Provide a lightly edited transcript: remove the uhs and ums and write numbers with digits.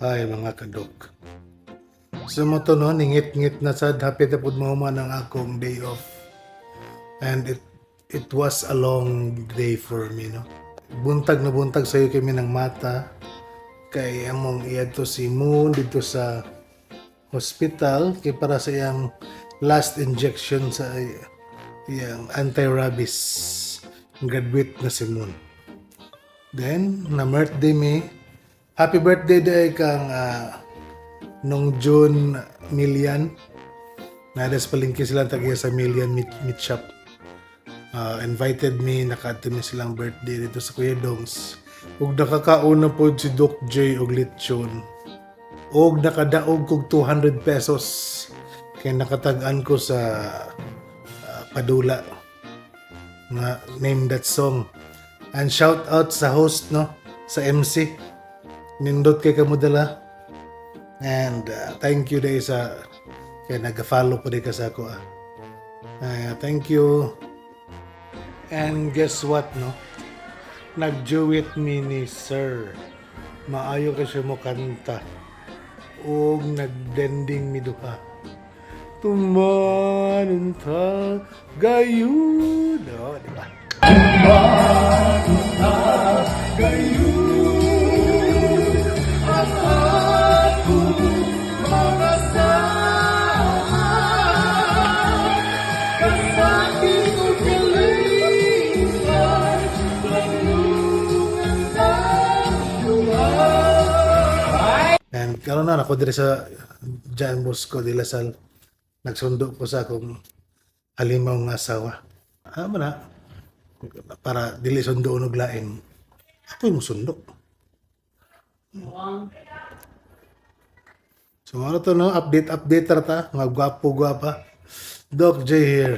Hi mga kadok. So mo to no, ningit-ngit na sad hapit na pud mahuman ang akong day off. And it was a long day for me no. Buntag na buntag sayo kami ng mata kay among iadto si Moon dito sa hospital kay para sa iyang last injection sa iyang anti-rabies. Graduate na si Moon. Then, na birthday me. Happy birthday day kang nung June Million. Nadas palingki sila tagiya sa Million meat shop. Invited me, nakaatimi silang birthday dito sa Kuya Dongs. Ug nakakauna po si Doc J og lechon. Og nakadaog kog 200 pesos. Kaya nakatag-an ko sa Padula na name that song. And shout out sa host no, sa MC. Nindot kay kamudala. And thank you day sa kaya nag-follow po din ka sa ako. Thank you. And guess what no? Nag-duet me ni Sir. Maayo ka siya mo kanta. O nagdending mi duha. Tumanon ta gayud. Oh, di ba? And karon na ako diri sa John Bosco de La Salle. Nagsundo ko sa akong halimaw nga asawa. Na para dili sundo og lain. Ako yung sundo. So ano to no, update ta, mga gwapo-gwapa. Doc J here.